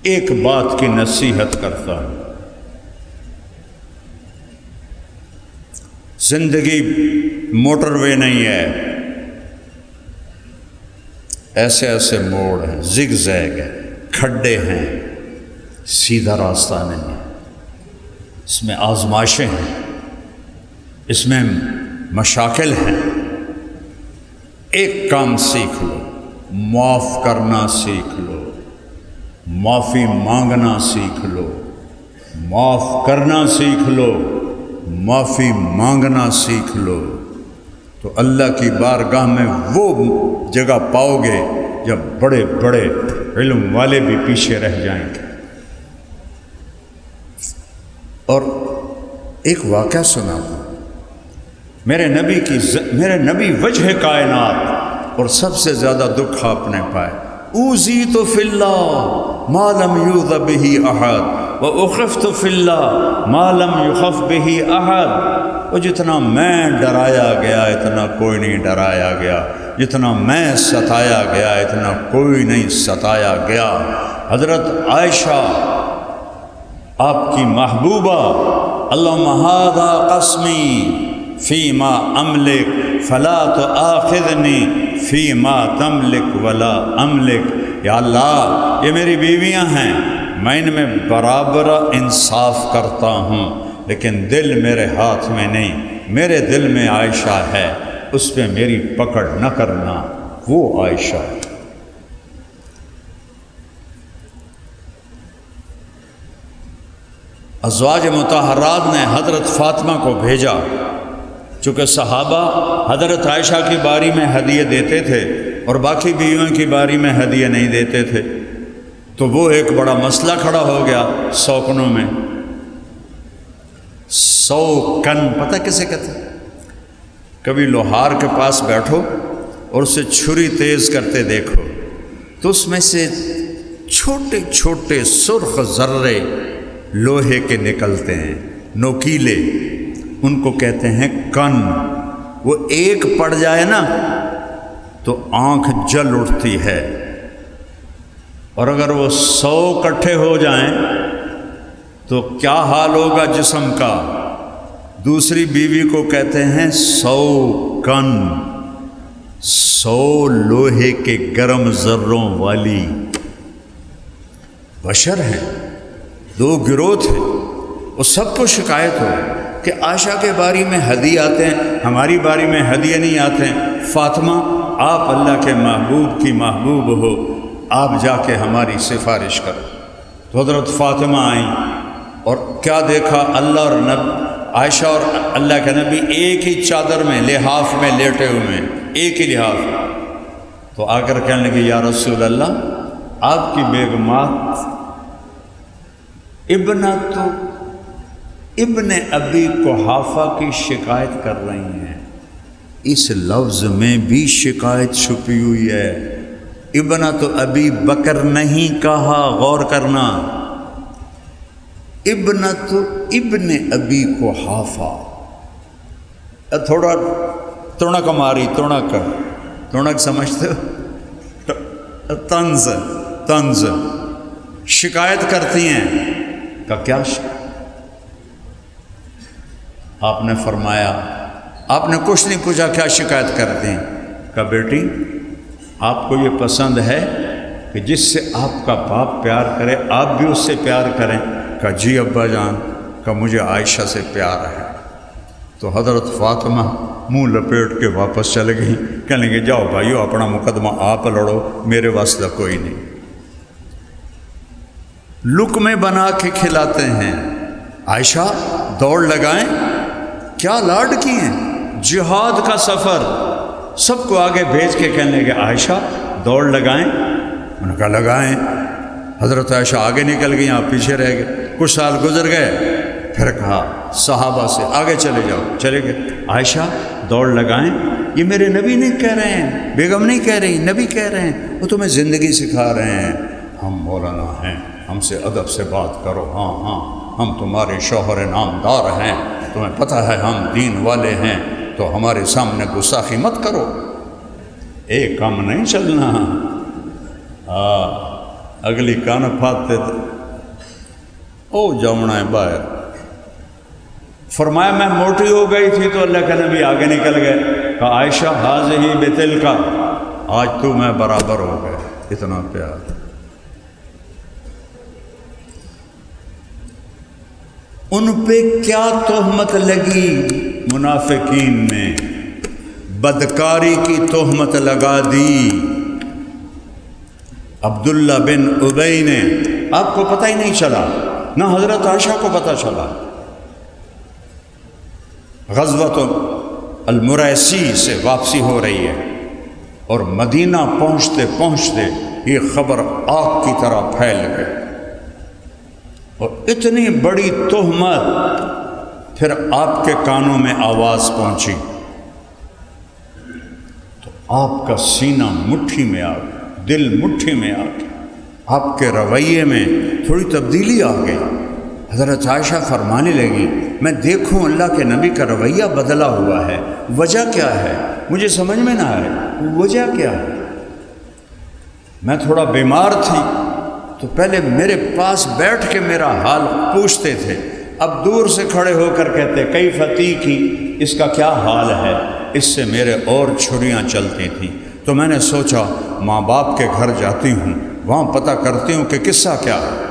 ایک بات کی نصیحت کرتا ہوں، زندگی موٹر وے نہیں ہے، ایسے ایسے موڑ ہیں، زگ زیگ ہے، کھڈے ہیں، سیدھا راستہ نہیں ہے، اس میں آزمائشیں ہیں، اس میں مشاکل ہیں۔ ایک کام سیکھ لو، معاف کرنا سیکھ لو، معافی مانگنا سیکھ لو، معاف کرنا سیکھ لو، معافی مانگنا سیکھ لو، تو اللہ کی بارگاہ میں وہ جگہ پاؤ گے جب بڑے بڑے علم والے بھی پیچھے رہ جائیں گے۔ اور ایک واقعہ سنا دوں، میرے نبی وجہ کائنات، اور سب سے زیادہ دکھ آپ نے پائے، اوذیت فی اللہ ما لم یؤذ بہ احد واخفت فی اللہ ما لم یخف بہ احد۔ وہ جتنا میں ڈرایا گیا اتنا کوئی نہیں ڈرایا گیا، جتنا میں ستایا گیا اتنا کوئی نہیں ستایا گیا۔ حضرت عائشہ آپ کی محبوبہ، اللہم ھذا قسمی فیما املک فلا تؤاخذنی فیما تملک ولا املک۔ یا اللہ، یہ میری بیویاں ہیں، میں ان میں برابر انصاف کرتا ہوں، لیکن دل میرے ہاتھ میں نہیں، میرے دل میں عائشہ ہے، اس پہ میری پکڑ نہ کرنا، وہ عائشہ ہے۔ ازواج مطہرات نے حضرت فاطمہ کو بھیجا، چونکہ صحابہ حضرت عائشہ کی باری میں ہدیے دیتے تھے اور باقی بیویوں کی باری میں ہدیے نہیں دیتے تھے، تو وہ ایک بڑا مسئلہ کھڑا ہو گیا سوکنوں میں۔ سوکن پتہ کسے کہتے ہیں؟ کبھی لوہار کے پاس بیٹھو اور اسے چھری تیز کرتے دیکھو تو اس میں سے چھوٹے چھوٹے سرخ ذرے لوہے کے نکلتے ہیں، نوکیلے، ان کو کہتے ہیں کن۔ وہ ایک پڑ جائے نا تو آنکھ جل اٹھتی ہے، اور اگر وہ 100 اکٹھے ہو جائیں تو کیا حال ہوگا جسم کا؟ دوسری بیوی کو کہتے ہیں 100 کن، 100 لوہے کے گرم ذروں والی۔ بشر ہیں، 2 گروہ تھے، وہ سب کو شکایت ہو کہ عائشہ کے باری میں ہدیے آتے ہیں، ہماری باری میں ہدیے نہیں آتے ہیں۔ فاطمہ، آپ اللہ کے محبوب کی محبوب ہو، آپ جا کے ہماری سفارش کرو۔ تو حضرت فاطمہ آئیں اور کیا دیکھا، اللہ اور عائشہ اور اللہ کے نبی ایک ہی چادر میں، لحاف میں لیٹے ہوئے ہیں، ایک ہی لحاف۔ تو آ کر کہنے لگے، یا رسول اللہ، آپ کی بیگمات ابن ابی قحافہ کی شکایت کر رہی ہیں۔ اس لفظ میں بھی شکایت چھپی ہوئی ہے، ابنۃ ابی بکر نہیں کہا، غور کرنا، ابن ابی قحافہ۔ تھوڑا تڑک ماری، تڑک سمجھتے ہو؟ طنز شکایت کرتی ہیں کہ کیا آپ نے فرمایا، آپ نے کچھ نہیں پوچھا کیا شکایت کرتے ہیں؟ کہ بیٹی، آپ کو یہ پسند ہے کہ جس سے آپ کا باپ پیار کرے آپ بھی اس سے پیار کریں؟ کہ جی ابا جان، کہ مجھے عائشہ سے پیار ہے۔ تو حضرت فاطمہ منہ لپیٹ کے واپس چلے گئی، کہنے لگے، جاؤ بھائیو، اپنا مقدمہ آپ لڑو، میرے واسطہ کوئی نہیں۔ لقمے بنا کے کھلاتے ہیں۔ عائشہ دوڑ لگائیں، کیا لاڈ کی ہیں، جہاد کا سفر، سب کو آگے بھیج کے کہنے لگے، عائشہ دوڑ لگائیں؟ انہوں نے کہا لگائیں۔ حضرت عائشہ آگے نکل گئی، آپ پیچھے رہ گئے۔ کچھ سال گزر گئے، پھر کہا صحابہ سے، آگے چلے جاؤ، چلے گئے۔ عائشہ دوڑ لگائیں، یہ میرے نبی نہیں کہہ رہے ہیں، بیگم نہیں کہہ رہی، نبی کہہ رہے ہیں، وہ تمہیں زندگی سکھا رہے ہیں۔ ہم مولانا ہیں، ہم سے ادب سے بات کرو، ہاں ہاں، ہم تمہارے شوہر نامدار ہیں، تمہیں پتہ ہے ہم دین والے ہیں، تو ہمارے سامنے گستاخی مت کرو۔ ایک کام نہیں چلنا، اگلی کان پھاتے تھے او جامنا ہے باہر. فرمایا میں موٹی ہو گئی تھی تو اللہ کے نبی آگے نکل گئے. کہا عائشہ حاضی بتل کا، آج تو میں برابر ہو گئے. اتنا پیار. ان پہ کیا تہمت لگی منافقین نے؟ بدکاری کی تہمت لگا دی. عبداللہ بن ابی نے، آپ کو پتہ ہی نہیں چلا، نہ حضرت عائشہ کو پتہ چلا. غزوۃ المریسی سے واپسی ہو رہی ہے اور مدینہ پہنچتے پہنچتے یہ خبر آگ کی طرح پھیل گئی اور اتنی بڑی تہمت. پھر آپ کے کانوں میں آواز پہنچی تو آپ کا سینہ مٹھی میں آ گیا، دل مٹھی میں آ گیا. آپ کے رویے میں تھوڑی تبدیلی آ گئی. حضرت عائشہ فرمانے لگی میں دیکھوں اللہ کے نبی کا رویہ بدلا ہوا ہے، وجہ کیا ہے؟ مجھے سمجھ میں نہ آئے وجہ کیا ہے. میں تھوڑا بیمار تھی تو پہلے میرے پاس بیٹھ کے میرا حال پوچھتے تھے، اب دور سے کھڑے ہو کر کہتے کئی فتیح کی، اس کا کیا حال ہے. اس سے میرے اور چھڑیاں چلتی تھیں. تو میں نے سوچا ماں باپ کے گھر جاتی ہوں، وہاں پتہ کرتی ہوں کہ قصہ کیا ہے.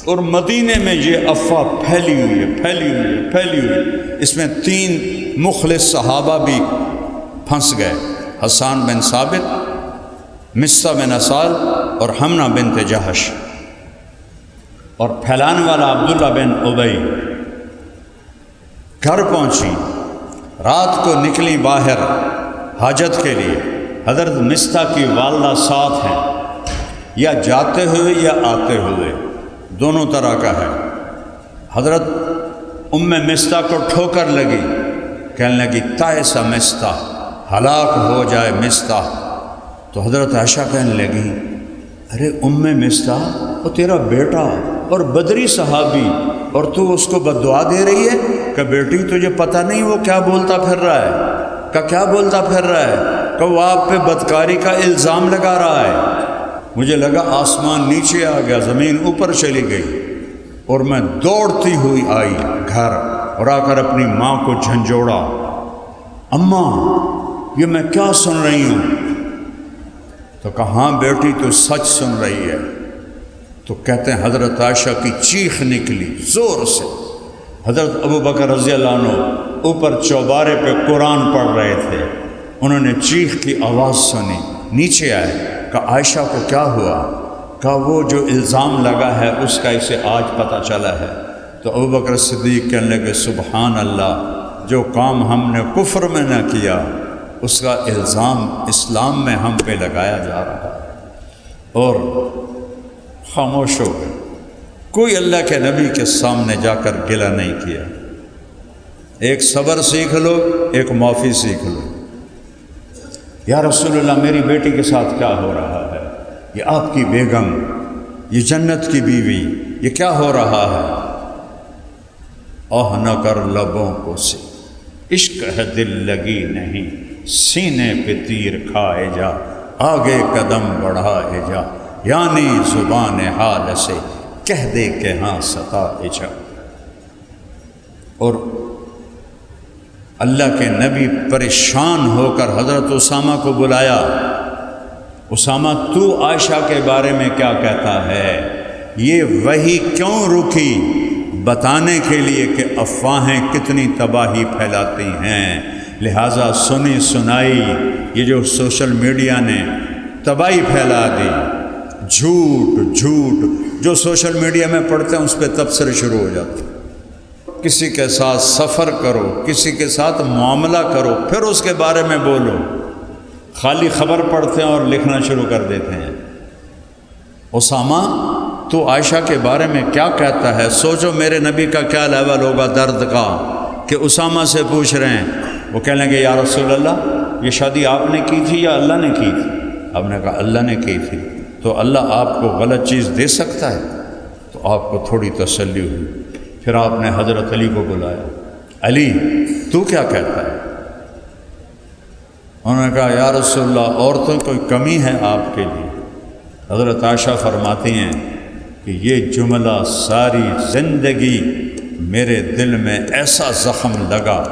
اور مدینے میں یہ افواہ پھیلی ہوئی ہے. اس میں 3 مخلص صحابہ بھی پھنس گئے، حسان بن ثابت، مصعب بن اسال اور حمنہ بنت جہش. اور پھیلانے والا عبداللہ بن ابی. گھر پہنچی، رات کو نکلی باہر حاجت کے لیے. حضرت مصعب کی والدہ ساتھ ہیں، یا جاتے ہوئے یا آتے ہوئے، دونوں طرح کا ہے. حضرت ام مصعب کو ٹھوکر لگی، کہنے لگی تائس مصعب، ہلاک ہو جائے مصعب. تو حضرت عائشہ کہنے لگی ارے ام مصعب وہ تیرا بیٹا اور بدری صحابی، اور تو اس کو بد دعا دے رہی ہے کہ بیٹی تجھے پتہ نہیں وہ کیا بولتا پھر رہا ہے، کیا بولتا پھر رہا ہے، کہ وہ آپ پہ بدکاری کا الزام لگا رہا ہے. مجھے لگا آسمان نیچے آ گیا، زمین اوپر چلی گئی. اور میں دوڑتی ہوئی آئی گھر اور آ کر اپنی ماں کو جھنجھوڑا، اماں یہ میں کیا سن رہی ہوں؟ تو کہا ہاں بیٹی تو سچ سن رہی ہے. تو کہتے ہیں حضرت عائشہ کی چیخ نکلی زور سے. حضرت ابو بکر رضی اللہ عنہ اوپر چوبارے پہ قرآن پڑھ رہے تھے. انہوں نے چیخ کی آواز سنی، نیچے آئے. کہ عائشہ کو کیا ہوا؟ کہ وہ جو الزام لگا ہے اس کا اسے آج پتہ چلا ہے. تو ابو بکر صدیق کہنے لگے سبحان اللہ، جو کام ہم نے کفر میں نہ کیا اس کا الزام اسلام میں ہم پہ لگایا جا رہا ہے. اور خاموش ہو گئے. کوئی اللہ کے نبی کے سامنے جا کر گلہ نہیں کیا. ایک صبر سیکھ لو، ایک معافی سیکھ لو. یا رسول اللہ میری بیٹی کے ساتھ کیا ہو رہا ہے؟ یہ آپ کی بیگم، یہ جنت کی بیوی، یہ کیا ہو رہا ہے؟ نہ کر لبوں کو سے عشق ہے دل لگی نہیں، سینے پہ تیر کھائے جا، آگے قدم بڑھائے جا، یعنی زبان حال سے کہہ دے کہ ہاں ستائے جا. اور اللہ کے نبی پریشان ہو کر حضرت اسامہ کو بلایا. اسامہ تو عائشہ کے بارے میں کیا کہتا ہے؟ یہ وحی کیوں رکی؟ بتانے کے لیے کہ افواہیں کتنی تباہی پھیلاتی ہیں. لہٰذا سنی سنائی یہ جو سوشل میڈیا نے تباہی پھیلا دی، جھوٹ جو سوشل میڈیا میں پڑھتے ہیں اس پہ تبصرے شروع ہو جاتے ہیں. کسی کے ساتھ سفر کرو، کسی کے ساتھ معاملہ کرو، پھر اس کے بارے میں بولو. خالی خبر پڑھتے ہیں اور لکھنا شروع کر دیتے ہیں. اسامہ تو عائشہ کے بارے میں کیا کہتا ہے؟ سوچو میرے نبی کا کیا لیول ہوگا درد کا کہ اسامہ سے پوچھ رہے ہیں. وہ کہنے لگے یا رسول اللہ یہ شادی آپ نے کی تھی یا اللہ نے کی تھی؟ آپ نے کہا اللہ نے کی تھی. تو اللہ آپ کو غلط چیز دے سکتا ہے؟ تو آپ کو تھوڑی تسلی ہوئی. پھر آپ نے حضرت علی کو بلایا، علی تو کیا کہتا ہے؟ انہوں نے کہا یا رسول اللہ عورتوں کوئی کمی ہے آپ کے لیے؟ حضرت عائشہ فرماتی ہیں کہ یہ جملہ ساری زندگی میرے دل میں ایسا زخم لگا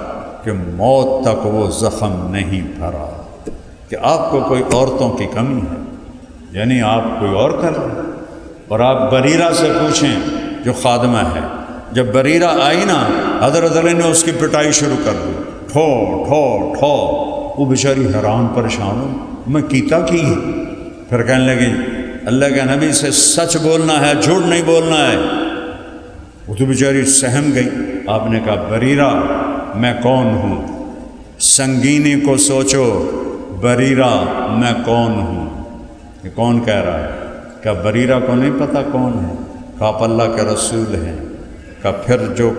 کہ موت تک وہ زخم نہیں بھرا، کہ آپ کو کوئی عورتوں کی کمی ہے، یعنی آپ کوئی اور کر رہے ہیں۔ اور آپ بریرہ سے پوچھیں جو خادمہ ہے، جب بریرہ آئی نا حضرت علی نے اس کی پٹائی شروع کر دی، ٹھو ٹھو ٹھو، وہ بیچاری حیران پریشان ہو، میں کیتا کی ہے؟ پھر کہنے لگی اللہ کے نبی سے سچ بولنا ہے، جھوٹ نہیں بولنا ہے۔ وہ تو بیچاری سہم گئی۔ آپ نے کہا بریرہ میں کون ہوں؟ سنگینی کو سوچو، بریرہ میں کون ہوں؟ یہ کون کہہ رہا ہے؟ کیا بریرہ کو نہیں پتہ کون ہے؟ کہا آپ اللہ کے رسول ہیں۔ کہا پھر جو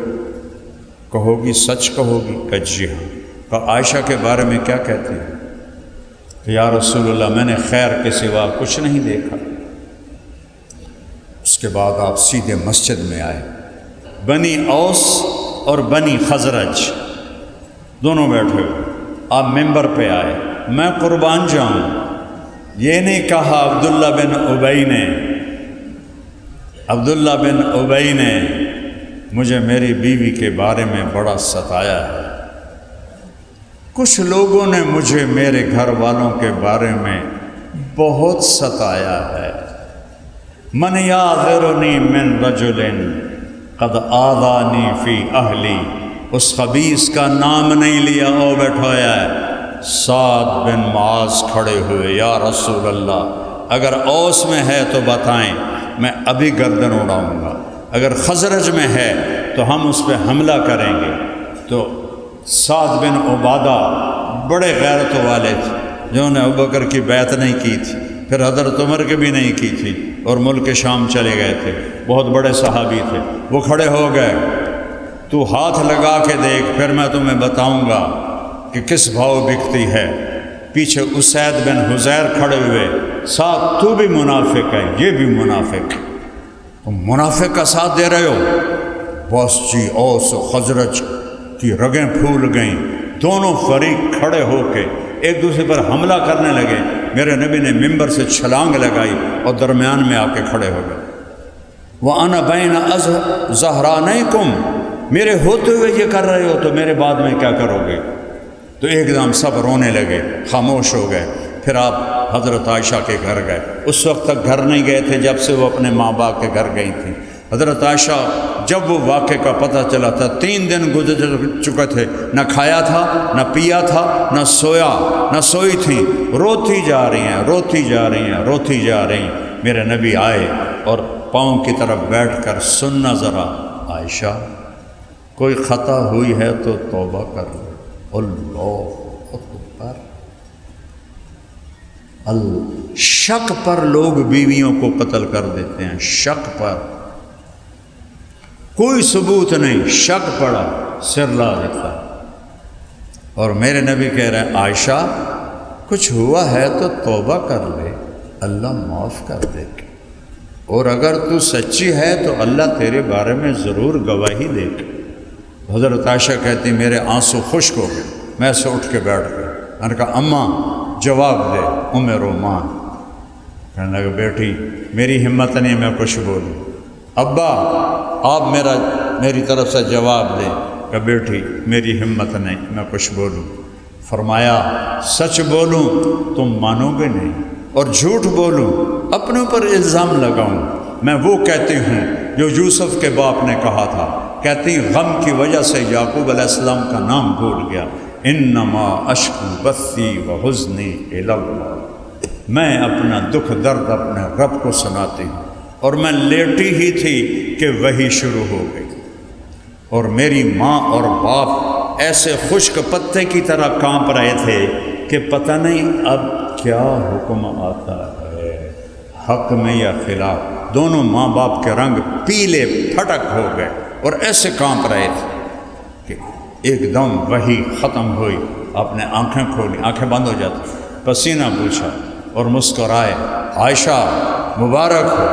کہو گی سچ کہو گی؟ کہ جی ہاں۔ کہا عائشہ کے بارے میں کیا کہتی ہے؟ کہ یا رسول اللہ میں نے خیر کے سوا کچھ نہیں دیکھا۔ اس کے بعد آپ سیدھے مسجد میں آئے، بنی اوس اور بنی خزرج دونوں بیٹھے ہوئے، آپ ممبر پہ آئے۔ میں قربان جاؤں، یہ نہیں کہا عبداللہ بن ابی نے مجھے میری بیوی کے بارے میں بڑا ستایا ہے، کچھ لوگوں نے مجھے میرے گھر والوں کے بارے میں بہت ستایا ہے۔ من یعذرنی من رجل قد آذانی فی اہلی، اس خبیث کا نام نہیں لیا، او بیٹھایا ہے۔ سعد بن معاذ کھڑے ہوئے، یا رسول اللہ اگر اوس میں ہے تو بتائیں، میں ابھی گردن اڑاؤں گا، اگر خزرج میں ہے تو ہم اس پہ حملہ کریں گے۔ تو سعد بن عبادہ بڑے غیرت والے تھے، جنہوں نے ابوبکر کی بیعت نہیں کی تھی، پھر حضرت عمر کی بھی نہیں کی تھی، اور ملک شام چلے گئے تھے، بہت بڑے صحابی تھے۔ وہ کھڑے ہو گئے، تو ہاتھ لگا کے دیکھ، پھر میں تمہیں بتاؤں گا کہ کس بھاؤ بکتی ہے۔ پیچھے اسید بن حزیر کھڑے ہوئے، ساتھ تو بھی منافق ہے، یہ بھی منافق ہے، تم منافق کا ساتھ دے رہے ہو۔ بس جی اوس و خزرج کی رگیں پھول گئیں، دونوں فریق کھڑے ہو کے ایک دوسرے پر حملہ کرنے لگے۔ میرے نبی نے ممبر سے چھلانگ لگائی اور درمیان میں آ کے کھڑے ہو گئے۔ وَأَنَا بَيْنَ ظَهْرَانَيْكُمْ، میرے ہوتے ہوئے یہ کر رہے ہو تو میرے بعد میں کیا کرو گے؟ تو ایک دم سب رونے لگے، خاموش ہو گئے۔ پھر آپ حضرت عائشہ کے گھر گئے، اس وقت تک گھر نہیں گئے تھے جب سے وہ اپنے ماں باپ کے گھر گئی تھیں۔ حضرت عائشہ جب وہ واقعے کا پتہ چلا تھا، 3 دن گزر چکے تھے، نہ کھایا تھا، نہ پیا تھا، نہ سویا، نہ سوئی تھیں، روتی جا رہی ہیں، روتی جا رہی ہیں، روتی جا رہی ہیں۔ میرے نبی آئے اور پاؤں کی طرف بیٹھ کر سننا ذرا عائشہ، کوئی خطا ہوئی ہے تو توبہ کر لو۔ اللہ اکبر۔ شک پر لوگ بیویوں کو قتل کر دیتے ہیں، شک پر، کوئی ثبوت نہیں، شک پڑا سر لا دیتا۔ اور میرے نبی کہہ رہے ہیں عائشہ کچھ ہوا ہے تو توبہ کر لے، اللہ معاف کر دے گا، اور اگر تو سچی ہے تو اللہ تیرے بارے میں ضرور گواہی دے گا۔ حضرت عائشہ کہتی میرے آنسو خشک ہو گئے، میں سے اٹھ کے بیٹھ گیا۔ میں نے کہا اماں جواب دے، ام رومان۔ کہنے لگا بیٹی میری ہمت نہیں میں کچھ بولوں۔ ابا آپ میری طرف سے جواب دیں۔ کہ بیٹی میری ہمت نہیں میں کچھ بولوں۔ فرمایا سچ بولوں تم مانو گے نہیں، اور جھوٹ بولوں اپنے اوپر الزام لگاؤں، میں وہ کہتی ہوں جو یوسف کے باپ نے کہا تھا، کہتی غم کی وجہ سے یعقوب علیہ السلام کا نام بھول گیا، انما اشکو بثی وحزنی الی اللہ، میں اپنا دکھ درد اپنے رب کو سناتی ہوں۔ اور میں لیٹی ہی تھی کہ وہی شروع ہو گئی، اور میری ماں اور باپ ایسے خشک پتے کی طرح کانپ رہے تھے کہ پتہ نہیں اب کیا حکم آتا ہے، حق میں یا خلاف۔ دونوں ماں باپ کے رنگ پیلے پھٹک ہو گئے اور ایسے کانپ رہے تھے کہ ایک دم وہی ختم ہوئی۔ آپ نے آنکھیں کھولی، آنکھیں بند ہو جاتی، پسینہ پوچھا اور مسکرائے، عائشہ مبارک ہو،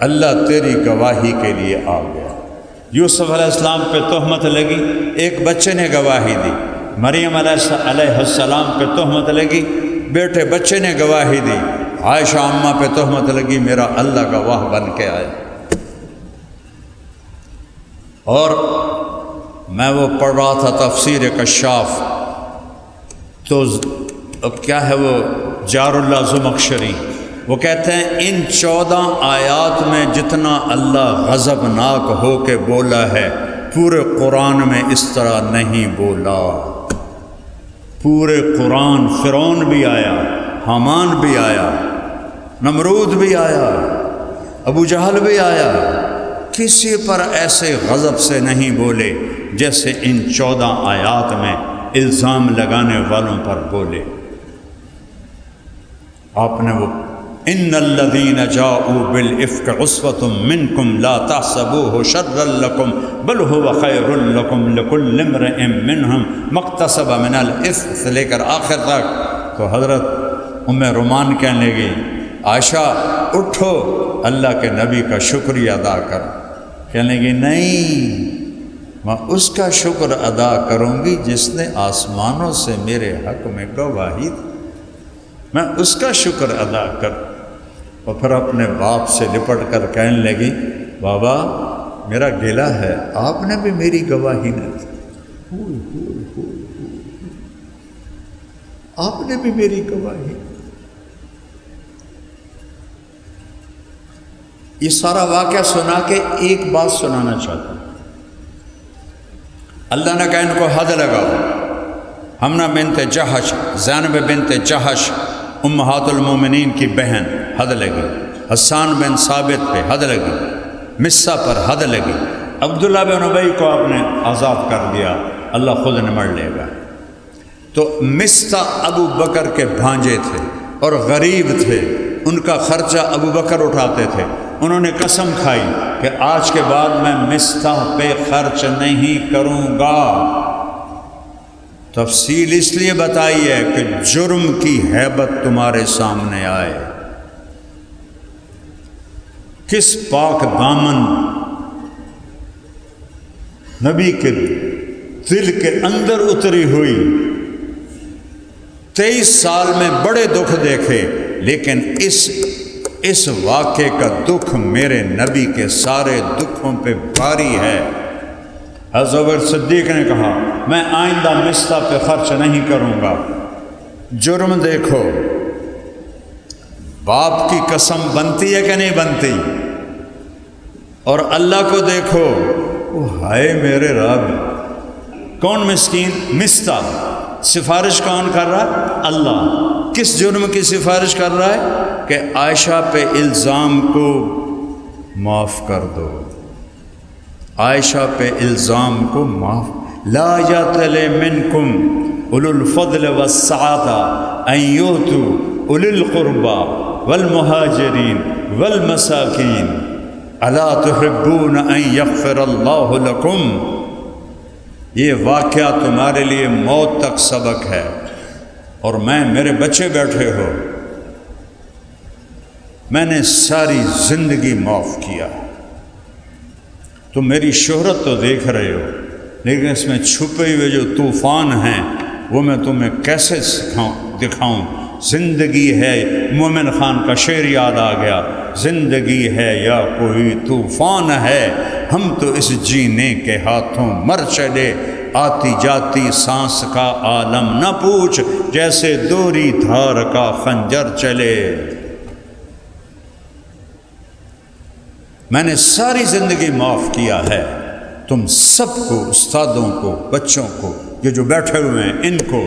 اللہ تیری گواہی کے لیے آ گیا۔ یوسف علیہ السلام پہ تہمت لگی، ایک بچے نے گواہی دی۔ مریم علیہ السلام پہ تہمت لگی، بیٹے بچے نے گواہی دی۔ عائشہ اماں پہ تہمت لگی میرا اللہ کا واہ بن کے آیا۔ اور میں وہ پڑھ رہا تھا تفسیر کشاف، تو کیا ہے وہ جار اللہ زمخشری، وہ کہتے ہیں ان 14 آیات میں جتنا اللہ غضبناک ہو کے بولا ہے پورے قرآن میں اس طرح نہیں بولا۔ پورے قرآن فرعون بھی آیا، حامان بھی آیا، نمرود بھی آیا، ابو جہل بھی آیا، کسی پر ایسے غضب سے نہیں بولے جیسے ان 14 آیات میں الزام لگانے والوں پر بولے۔ آپ نے وہ ان الذین جاؤوا بالافک عصبۃ منکم لا تحسبوه شرا لکم بل هو خیر لکم لکل امرئ منہم ما اکتسب من الاثم سے لے کر آخر تک۔ تو حضرت ام رومان کہنے لگی عائشہ اٹھو اللہ کے نبی کا شکریہ ادا کر۔ کہنے لگی نہیں، میں اس کا شکر ادا کروں گی جس نے آسمانوں سے میرے حق میں گواہی دی، میں اس کا شکر ادا کر۔ اور پھر اپنے باپ سے لپٹ کر کہنے لگی بابا میرا گلہ ہے، آپ نے بھی میری گواہی نہ دی، آپ نے بھی میری گواہی۔ یہ سارا واقعہ سنا کے ایک بات سنانا چاہتا ہوں۔ اللہ نے کہا ان کو حد لگاؤ۔ حمنہ بنت جہش، زینب بنت جہش امہات المومنین کی بہن، حد لگی۔ حسان بن ثابت پہ حد لگی، مصہ پر حد لگی۔ عبداللہ بن ابی کو آپ نے آزاد کر دیا، اللہ خود نمڑ لے گا۔ تو مصہ ابو بکر کے بھانجے تھے اور غریب تھے، ان کا خرچہ ابو بکر اٹھاتے تھے۔ انہوں نے قسم کھائی کہ آج کے بعد میں مصہ پہ خرچ نہیں کروں گا۔ تفصیل اس لیے بتائی ہے کہ جرم کی ہیبت تمہارے سامنے آئے۔ کس پاک دامن نبی کے دل کے اندر اتری ہوئی، 23 سال میں بڑے دکھ دیکھے، لیکن اس واقعے کا دکھ میرے نبی کے سارے دکھوں پہ بھاری ہے۔ حضرت صدیق نے کہا میں آئندہ مصہ پہ خرچ نہیں کروں گا۔ جرم دیکھو، باپ کی قسم بنتی ہے کہ نہیں بنتی؟ اور اللہ کو دیکھو، وہ ہائے میرے رب، کون مسکین؟ مصہ۔ سفارش کون کر رہا ہے؟ اللہ۔ کس جرم کی سفارش کر رہا ہے؟ کہ عائشہ پہ الزام کو معاف کر دو، عائشہ پہ الزام کو معاف۔ لا یأتل منکم اولو الفضل والسعۃ ان یؤتوا اولی القربى والمہاجرین والمساکین الا تحبون ان یغفر اللہ لکم۔ یہ واقعہ تمہارے لیے موت تک سبق ہے، اور میرے بچے بیٹھے ہو، میں نے ساری زندگی معاف کیا۔ تم میری شہرت تو دیکھ رہے ہو، لیکن اس میں چھپے ہوئے جو طوفان ہیں وہ میں تمہیں کیسے دکھاؤں۔ زندگی ہے، مومن خان کا شعر یاد آ گیا، زندگی ہے یا کوئی طوفان ہے، ہم تو اس جینے کے ہاتھوں مر چلے، آتی جاتی سانس کا عالم نہ پوچھ، جیسے دوری دھار کا خنجر چلے۔ میں نے ساری زندگی معاف کیا ہے، تم سب کو، استادوں کو، بچوں کو، یہ جو بیٹھے ہوئے ہیں، ان کو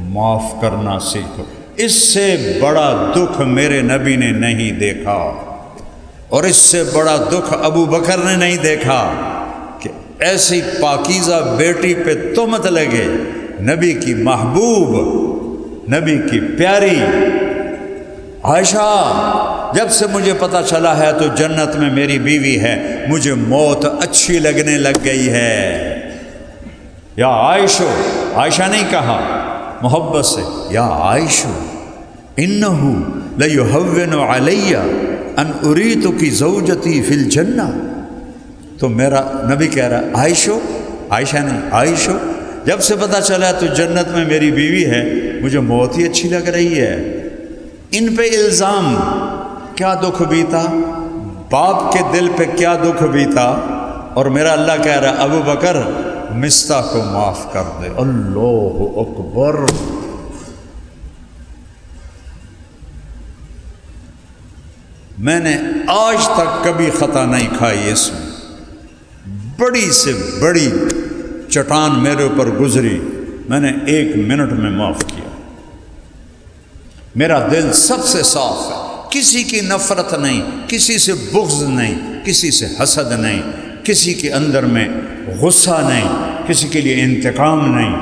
معاف کرنا سیکھو۔ اس سے بڑا دکھ میرے نبی نے نہیں دیکھا، اور اس سے بڑا دکھ ابو بکر نے نہیں دیکھا کہ ایسی پاکیزہ بیٹی پہ تہمت لگے، نبی کی محبوب، نبی کی پیاری عائشہ۔ جب سے مجھے پتہ چلا ہے تو جنت میں میری بیوی ہے، مجھے موت اچھی لگنے لگ گئی ہے۔ یا عائشہ، عائشہ نہیں کہا محبت سے، یا عائشہ انہ لیہون علی ان اریتک زوجتی فی الجنہ۔ تو میرا نبی کہہ رہا عائشہ، عائشہ نہیں، عائشہ جب سے پتہ چلا تو جنت میں میری بیوی ہے، مجھے موت ہی اچھی لگ رہی ہے۔ ان پہ الزام، کیا دکھ بیتا، باپ کے دل پہ کیا دکھ بیتا، اور میرا اللہ کہہ رہا ہے ابو بکر مستح کو معاف کر دے۔ اللہ اکبر۔ میں نے آج تک کبھی خطا نہیں کھائی اس میں، بڑی سے بڑی چٹان میرے اوپر گزری، میں نے 1 منٹ میں معاف کیا۔ میرا دل سب سے صاف ہے، کسی کی نفرت نہیں، کسی سے بغض نہیں، کسی سے حسد نہیں، کسی کے اندر میں غصہ نہیں، کسی کے لیے انتقام نہیں۔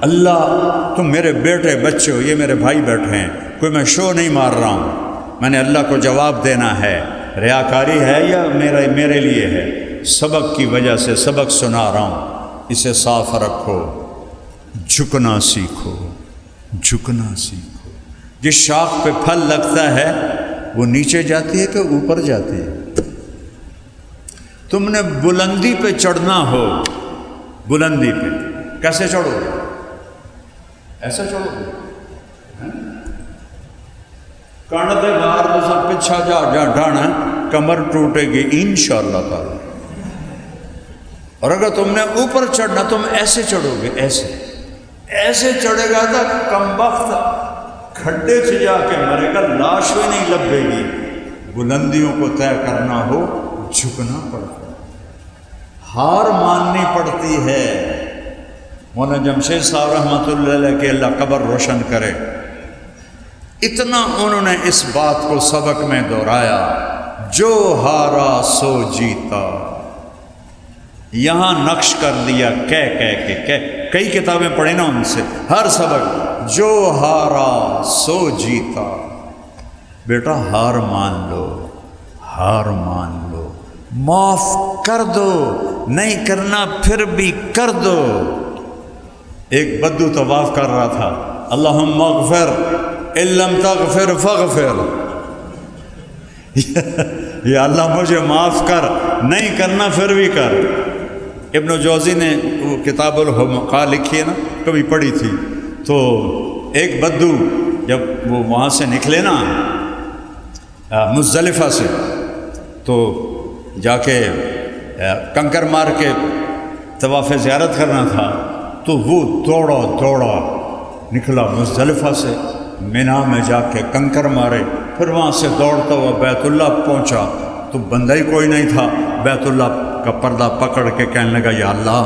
اللہ تم میرے بیٹے بچے ہو، یہ میرے بھائی بیٹھے ہیں، کوئی میں شو نہیں مار رہا ہوں، میں نے اللہ کو جواب دینا ہے، ریاکاری ہے یا میرے لیے ہے، سبق کی وجہ سے سبق سنا رہا ہوں، اسے صاف رکھو، جھکنا سیکھو، جھکنا سیکھو۔ جس شاخ پہ پھل لگتا ہے وہ نیچے جاتی ہے کہ اوپر جاتی ہے؟ تم نے بلندی پہ چڑھنا ہو، بلندی پہ کیسے چڑھو گے؟ ایسا چڑھو گے؟ کانڈتے باہر تو سب پچھا جا ڈانا، کمر ٹوٹے گی انشاءاللہ تعالی۔ اور اگر تم نے اوپر چڑھنا تم ایسے چڑھو گے، ایسے چڑھے گا تو کم وقت کھڈے سے جا کے مرے گا، لاش بھی نہیں لبے گی۔ بلندیوں کو طے کرنا ہو جھکنا پڑتا ہے، ہار ماننی پڑتی ہے۔ مولانا جمشید صاحب رحمۃ اللہ علیہ کے اللہ قبر روشن کرے، اتنا انہوں نے اس بات کو سبق میں دہرایا، جو ہارا سو جیتا۔ یہاں نقش کر دیا کہہ کے کئی کتابیں پڑھی نا ان سے، ہر سبق جو ہارا سو جیتا۔ بیٹا ہار مان لو، ہار مان لو، معاف کر دو، نہیں کرنا پھر بھی کر دو۔ ایک بدو طواف کر رہا تھا، اللہم اغفر ان لم تغفر فاغفر، یا اللہ مجھے معاف کر، نہیں کرنا پھر بھی کر۔ ابن جوزی نے وہ کتاب الحمقاء لکھی ہے نا، کبھی پڑھی تھی، تو ایک بدو جب وہ وہاں سے نکلے نا مزدلفہ سے، تو جا کے کنکر مار کے طواف زیارت کرنا تھا، تو وہ دوڑا نکلا مزدلفہ سے، مینا میں جا کے کنکر مارے، پھر وہاں سے دوڑتا ہوا بیت اللہ پہنچا تو بندہ ہی کوئی نہیں تھا، بیت اللہ کا پردہ پکڑ کے کہنے لگا یا اللہ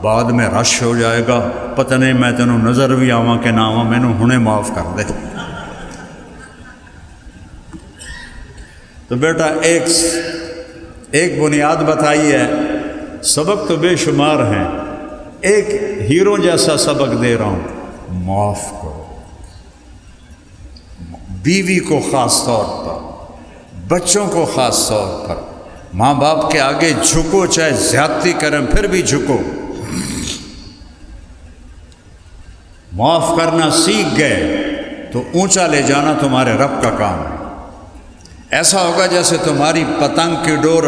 بعد میں رش ہو جائے گا، پتہ نہیں میں تینوں نظر بھی آواں کہ نہ آواں، مینوں ہنے معاف کر دے۔ تو بیٹا ایک بنیاد بتائی ہے، سبق تو بے شمار ہیں، ایک ہیرو جیسا سبق دے رہا ہوں، معاف کرو۔ بیوی کو خاص طور پر، بچوں کو خاص طور پر، ماں باپ کے آگے جھکو، چاہے زیادتی کریں پھر بھی جھکو۔ معاف کرنا سیکھ گئے تو اونچا لے جانا تمہارے رب کا کام ہے۔ ایسا ہوگا جیسے تمہاری پتنگ کی ڈور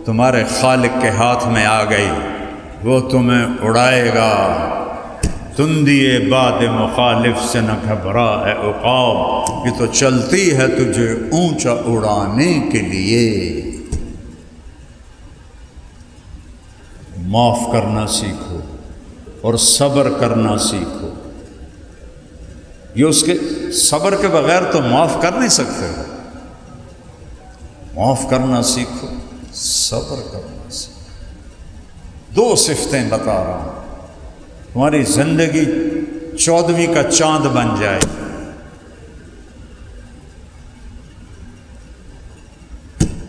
تمہارے خالق کے ہاتھ میں آ گئی، وہ تمہیں اڑائے گا۔ تندی باد مخالف سے نہ گھبرا اے عقاب، یہ تو چلتی ہے تجھے اونچا اڑانے کے لیے۔ معاف کرنا سیکھو اور صبر کرنا سیکھو، یہ اس کے صبر کے بغیر تو معاف کر نہیں سکتے۔ معاف کرنا سیکھو، صبر کرنا سیکھو۔ 2 صفتیں بتا رہا ہوں، تمہاری زندگی 14ویں کا چاند بن جائے۔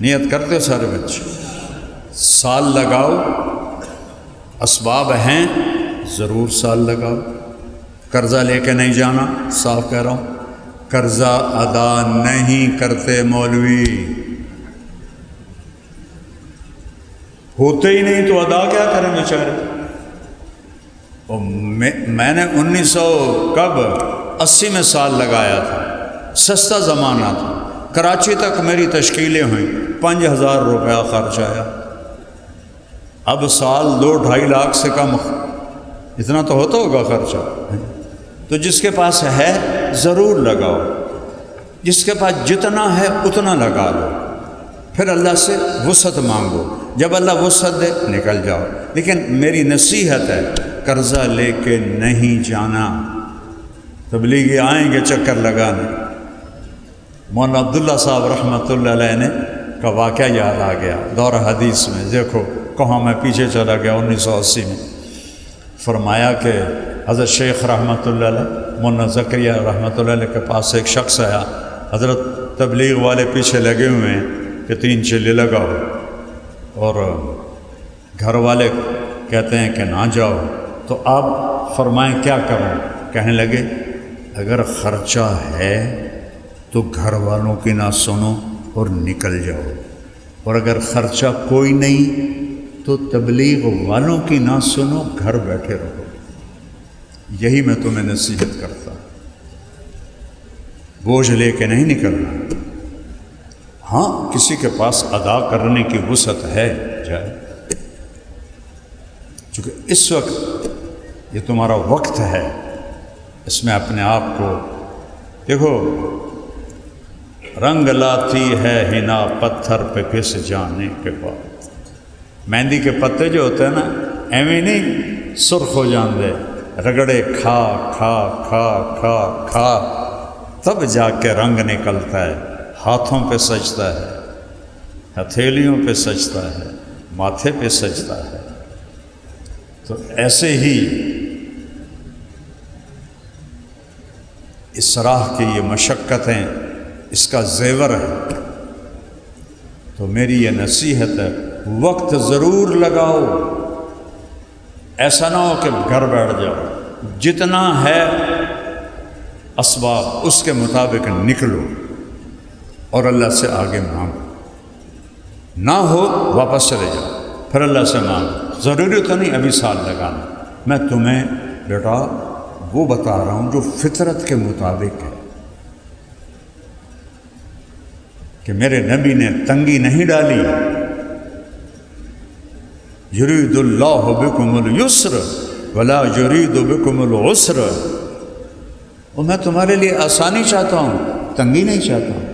نیت کرتے ہو سارے بچے؟ سال لگاؤ، اسباب ہیں ضرور سال لگاؤ۔ قرضہ لے کے نہیں جانا، صاف کہہ رہا ہوں، قرضہ ادا نہیں کرتے مولوی، ہوتے ہی نہیں تو ادا کیا کریں بیچارے۔ میں نے 1980 میں سال لگایا تھا، سستا زمانہ تھا، کراچی تک میری تشکیلیں ہوئیں، 5000 روپیہ خرچ آیا۔ اب سال 2-2.5 لاکھ سے کم، اتنا تو ہوتا ہوگا خرچہ۔ تو جس کے پاس ہے ضرور لگاؤ، جس کے پاس جتنا ہے اتنا لگا لو، پھر اللہ سے وسعت مانگو، جب اللہ وسعت دے نکل جاؤ۔ لیکن میری نصیحت ہے قرضہ لے کے نہیں جانا۔ تبلیغی آئیں گے چکر لگانے۔ مولانا عبداللہ صاحب رحمۃ اللہ علیہ نے کا واقعہ یاد آ گیا دور حدیث میں، دیکھو کہاں میں پیچھے چلا گیا 1980 میں۔ فرمایا کہ حضرت شیخ رحمۃ اللہ علیہ مولانا زکریا رحمۃ اللہ علیہ کے پاس ایک شخص آیا، حضرت تبلیغ والے پیچھے لگے ہوئے ہیں کہ 3 چلے لگاؤ، اور گھر والے کہتے ہیں کہ نہ جاؤ، تو آپ فرمائیں کیا کروں؟ کہنے لگے اگر خرچہ ہے تو گھر والوں کی نہ سنو اور نکل جاؤ، اور اگر خرچہ کوئی نہیں تو تبلیغ والوں کی نہ سنو، گھر بیٹھے رہو۔ یہی میں تمہیں نصیحت کرتا ہوں، بوجھ لے کے نہیں نکلنا۔ ہاں کسی کے پاس ادا کرنے کی وسعت ہے جائے، چونکہ اس وقت یہ تمہارا وقت ہے، اس میں اپنے آپ کو دیکھو۔ رنگ لاتی ہے ہنا پتھر پہ کس جانے کے بعد۔ مہندی کے پتے جو ہوتے ہیں نا، ایویں نہیں سرخ ہو جاندے، رگڑے کھا کھا کھا کھا کھا تب جا کے رنگ نکلتا ہے۔ ہاتھوں پہ سجتا ہے، ہتھیلیوں پہ سجتا ہے، ماتھے پہ سجتا ہے۔ تو ایسے ہی اس راہ کی یہ مشقتیں اس کا زیور ہے۔ تو میری یہ نصیحت ہے وقت ضرور لگاؤ، ایسا نہ ہو کہ گھر بیٹھ جاؤ۔ جتنا ہے اسباب اس کے مطابق نکلو اور اللہ سے آگے مانگو، نہ ہو واپس چلے جاؤ، پھر اللہ سے مانگو۔ ضروری تو نہیں ابھی سال لگانا، میں تمہیں بیٹا وہ بتا رہا ہوں جو فطرت کے مطابق ہے، کہ میرے نبی نے تنگی نہیں ڈالی۔ یرید اللہ بکم اليسر ولا یرید بکم العسر، اور میں تمہارے لیے آسانی چاہتا ہوں، تنگی نہیں چاہتا ہوں۔